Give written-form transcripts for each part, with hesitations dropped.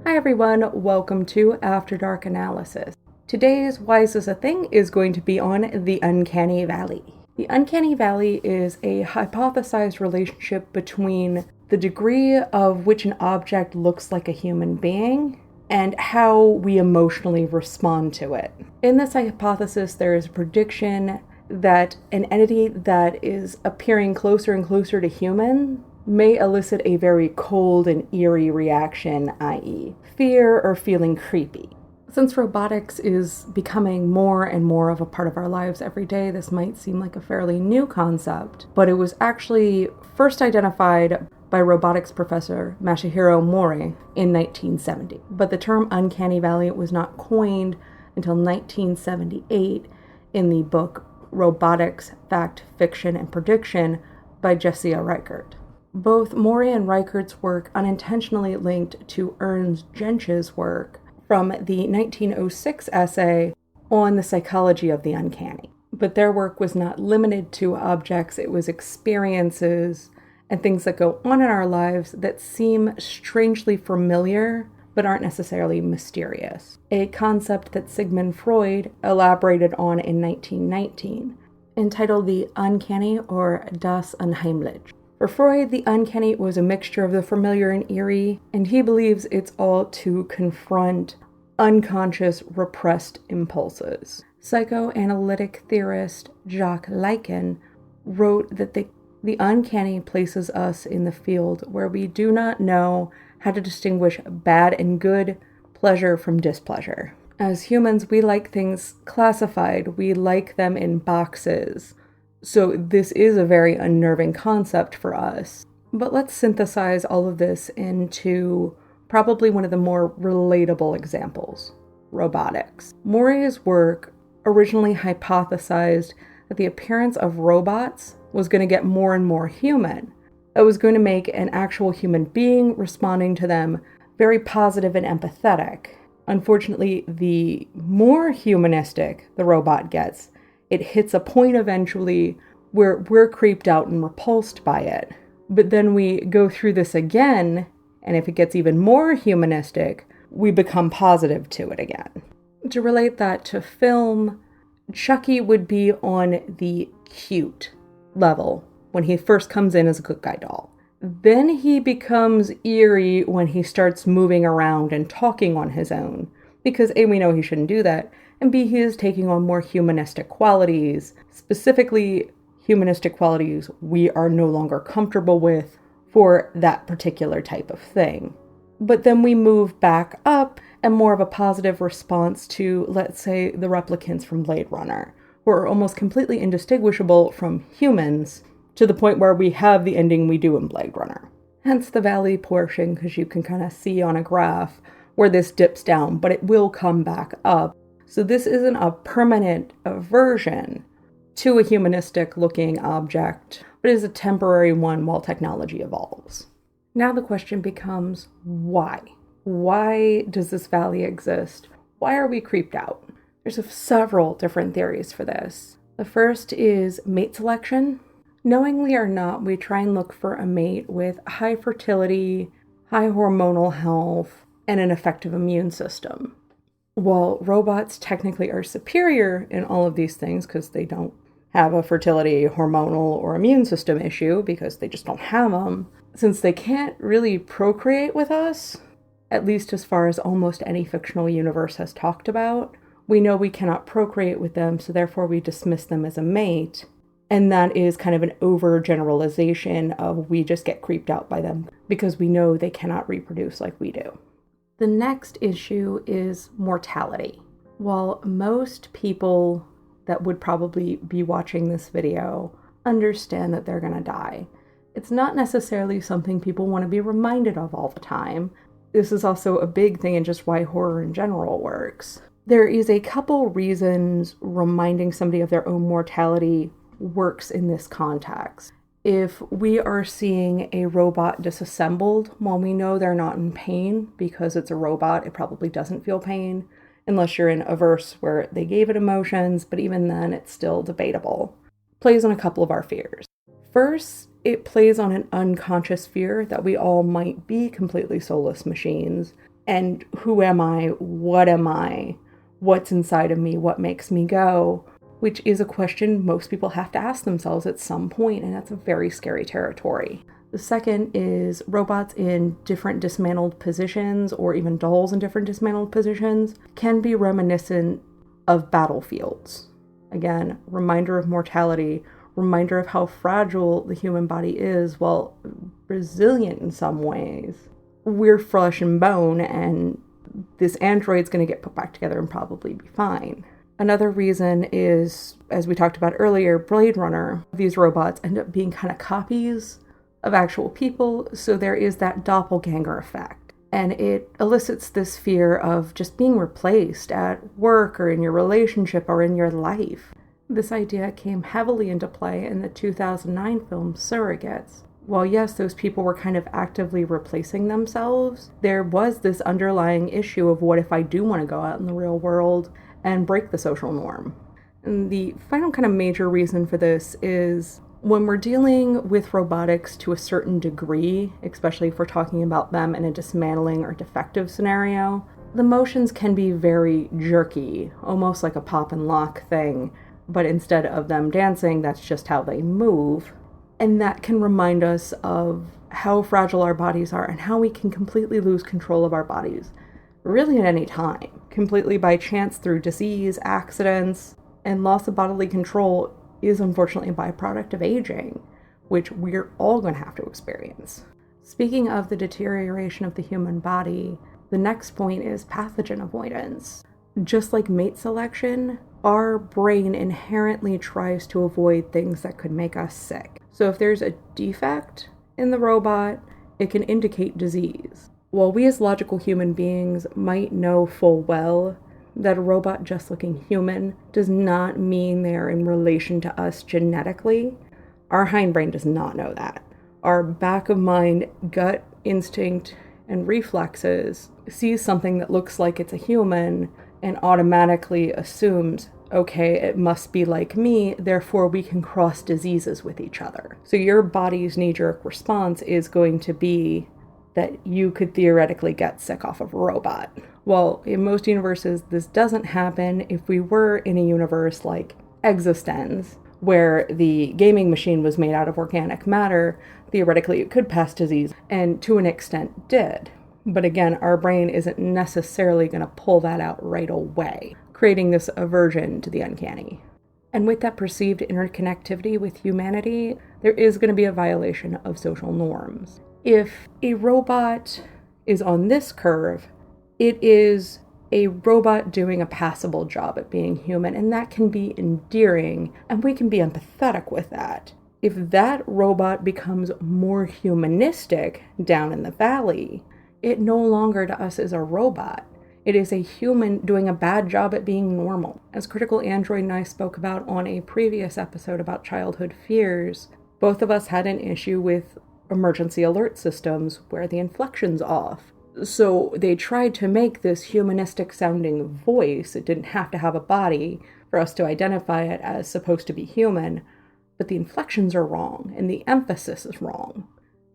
Hi everyone, welcome to After Dark Analysis. Today's Why Is This a Thing is going to be on the Uncanny Valley. The Uncanny Valley is a hypothesized relationship between the degree of which an object looks like a human being and how we emotionally respond to it. In this hypothesis, there is a prediction that an entity that is appearing closer and closer to human may elicit a very cold and eerie reaction, i.e., fear or feeling creepy. Since robotics is becoming more and more of a part of our lives every day, this might seem like a fairly new concept, but it was actually first identified by robotics professor Masahiro Mori in 1970. But the term Uncanny Valley was not coined until 1978 in the book Robotics, Fact, Fiction, and Prediction by Jesse Reichert. Both Mori and Reichert's work unintentionally linked to Ernst Jentsch's work from the 1906 essay on the psychology of the uncanny. But their work was not limited to objects, it was experiences and things that go on in our lives that seem strangely familiar but aren't necessarily mysterious. A concept that Sigmund Freud elaborated on in 1919, entitled the Uncanny or Das Unheimliche. For Freud, the uncanny was a mixture of the familiar and eerie, and he believes it's all to confront unconscious, repressed impulses. Psychoanalytic theorist Jacques Lacan wrote that the uncanny places us in the field where we do not know how to distinguish bad and good, pleasure from displeasure. As humans, we like things classified, we like them in boxes. So this is a very unnerving concept for us. But let's synthesize all of this into probably one of the more relatable examples, robotics. Mori's work originally hypothesized that the appearance of robots was going to get more and more human. It was going to make an actual human being responding to them very positive and empathetic. Unfortunately, the more humanistic the robot gets, it hits a point eventually where we're creeped out and repulsed by it. But then we go through this again, and if it gets even more humanistic, we become positive to it again. To relate that to film, Chucky would be on the cute level when he first comes in as a good guy doll. Then he becomes eerie when he starts moving around and talking on his own, because A, we know he shouldn't do that, and B, he is taking on more humanistic qualities, specifically humanistic qualities we are no longer comfortable with for that particular type of thing. But then we move back up and more of a positive response to, let's say, the replicants from Blade Runner, who are almost completely indistinguishable from humans to the point where we have the ending we do in Blade Runner. Hence the valley portion, because you can kind of see on a graph where this dips down, but it will come back up. So this isn't a permanent aversion to a humanistic looking object, but is a temporary one while technology evolves. Now the question becomes, why? Why does this valley exist? Why are we creeped out? There's several different theories for this. The first is mate selection. Knowingly or not, we try and look for a mate with high fertility, high hormonal health, and an effective immune system. While robots technically are superior in all of these things because they don't have a fertility, hormonal, or immune system issue because they just don't have them, since they can't really procreate with us, at least as far as almost any fictional universe has talked about, we know we cannot procreate with them, so therefore we dismiss them as a mate. And that is kind of an overgeneralization of we just get creeped out by them because we know they cannot reproduce like we do. The next issue is mortality. While most people that would probably be watching this video understand that they're going to die, it's not necessarily something people want to be reminded of all the time. This is also a big thing in just why horror in general works. There is a couple reasons reminding somebody of their own mortality works in this context. If we are seeing a robot disassembled, while we know they're not in pain because it's a robot, it probably doesn't feel pain, unless you're in a verse where they gave it emotions, but even then it's still debatable. Plays on a couple of our fears. First, it plays on an unconscious fear that we all might be completely soulless machines, And who am I? What am I? What's inside of me? What makes me go? Which is a question most people have to ask themselves at some point, and that's a very scary territory. The second is robots in different dismantled positions, or even dolls in different dismantled positions, can be reminiscent of battlefields. Again, reminder of mortality, reminder of how fragile the human body is, while resilient in some ways. We're flesh and bone, and this android's going to get put back together and probably be fine. Another reason is, as we talked about earlier, Blade Runner. These robots end up being kind of copies of actual people, so there is that doppelganger effect. And it elicits this fear of just being replaced at work or in your relationship or in your life. This idea came heavily into play in the 2009 film Surrogates. While yes, those people were kind of actively replacing themselves, there was this underlying issue of what if I do want to go out in the real world and break the social norm. And the final kind of major reason for this is when we're dealing with robotics to a certain degree, especially if we're talking about them in a dismantling or defective scenario, the motions can be very jerky, almost like a pop and lock thing, but instead of them dancing, that's just how they move. And that can remind us of how fragile our bodies are and how we can completely lose control of our bodies, really at any time, completely by chance through disease, accidents, and loss of bodily control is unfortunately a byproduct of aging, which we're all going to have to experience. Speaking of the deterioration of the human body, the next point is pathogen avoidance. Just like mate selection, our brain inherently tries to avoid things that could make us sick. So if there's a defect in the robot, it can indicate disease. While we as logical human beings might know full well that a robot just looking human does not mean they're in relation to us genetically, our hindbrain does not know that. Our back of mind, gut instinct, and reflexes sees something that looks like it's a human and automatically assumes, okay, it must be like me, therefore we can cross diseases with each other. So your body's knee-jerk response is going to be that you could theoretically get sick off of a robot. Well, in most universes, this doesn't happen. If we were in a universe like eXistenZ, where the gaming machine was made out of organic matter, theoretically it could pass disease, and to an extent did. But again, our brain isn't necessarily going to pull that out right away, creating this aversion to the uncanny. And with that perceived interconnectivity with humanity, there is going to be a violation of social norms. If a robot is on this curve, it is a robot doing a passable job at being human, and that can be endearing, and we can be empathetic with that. If that robot becomes more humanistic down in the valley, it no longer to us is a robot. It is a human doing a bad job at being normal. As Critical Android and I spoke about on a previous episode about childhood fears, both of us had an issue with emergency alert systems where the inflection's off. So they tried to make this humanistic sounding voice. It didn't have to have a body for us to identify it as supposed to be human, but the inflections are wrong and the emphasis is wrong.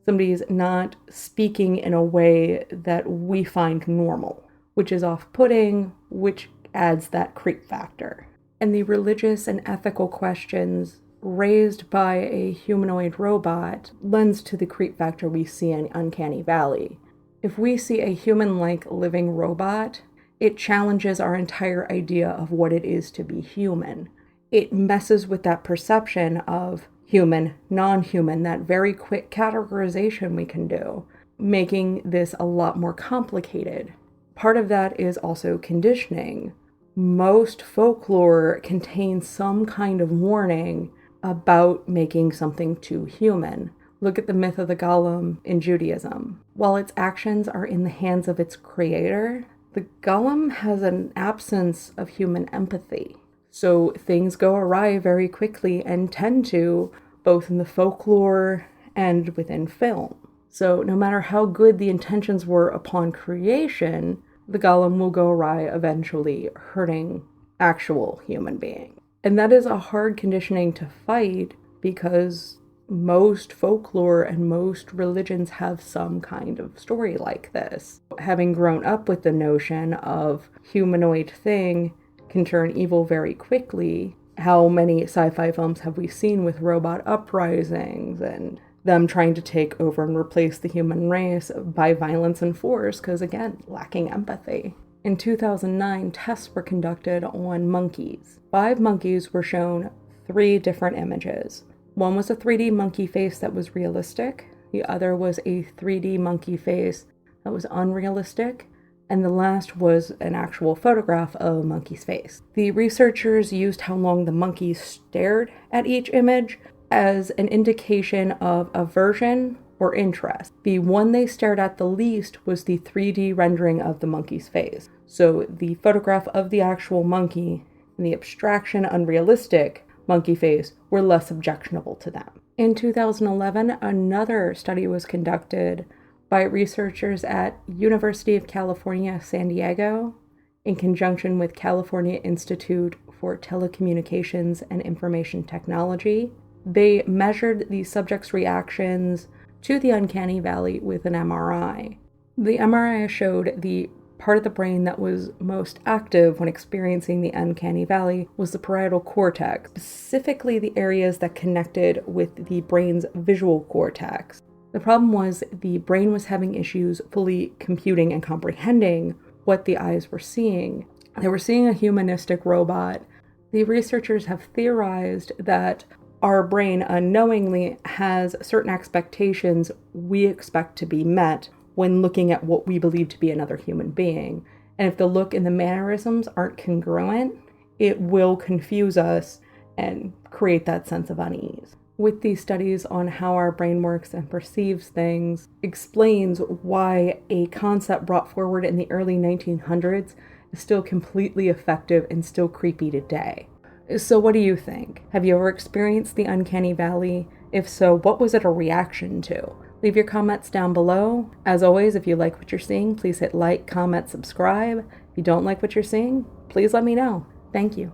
Somebody's not speaking in a way that we find normal, which is off-putting, which adds that creep factor. And the religious and ethical questions raised by a humanoid robot lends to the creep factor we see in Uncanny Valley. If we see a human-like living robot, it challenges our entire idea of what it is to be human. It messes with that perception of human, non-human, that very quick categorization we can do, making this a lot more complicated. Part of that is also conditioning. Most folklore contains some kind of warning about making something too human. Look at the myth of the golem in Judaism. While its actions are in the hands of its creator, the golem has an absence of human empathy. So things go awry very quickly and tend to, both in the folklore and within film. So no matter how good the intentions were upon creation, the golem will go awry eventually, hurting actual human beings. And that is a hard conditioning to fight because most folklore and most religions have some kind of story like this. Having grown up with the notion of humanoid thing can turn evil very quickly, how many sci-fi films have we seen with robot uprisings and them trying to take over and replace the human race by violence and force, because again, lacking empathy. In 2009, tests were conducted on monkeys. 5 monkeys were shown 3 different images. One was a 3D monkey face that was realistic, the other was a 3D monkey face that was unrealistic, and the last was an actual photograph of a monkey's face. The researchers used how long the monkeys stared at each image as an indication of aversion or interest. The one they stared at the least was the 3D rendering of the monkey's face. So the photograph of the actual monkey and the abstraction, unrealistic monkey face were less objectionable to them. In 2011, another study was conducted by researchers at University of California, San Diego, in conjunction with California Institute for Telecommunications and Information Technology. They measured the subjects' reactions to the Uncanny Valley with an MRI. The MRI showed the part of the brain that was most active when experiencing the Uncanny Valley was the parietal cortex, specifically the areas that connected with the brain's visual cortex. The problem was the brain was having issues fully computing and comprehending what the eyes were seeing. They were seeing a humanistic robot. The researchers have theorized that our brain unknowingly has certain expectations we expect to be met when looking at what we believe to be another human being. And if the look and the mannerisms aren't congruent, it will confuse us and create that sense of unease. With these studies on how our brain works and perceives things, explains why a concept brought forward in the early 1900s is still completely effective and still creepy today. So what do you think? Have you ever experienced the Uncanny Valley? If so, what was it a reaction to? Leave your comments down below. As always, if you like what you're seeing, please hit like, comment, subscribe. If you don't like what you're seeing, please let me know. Thank you.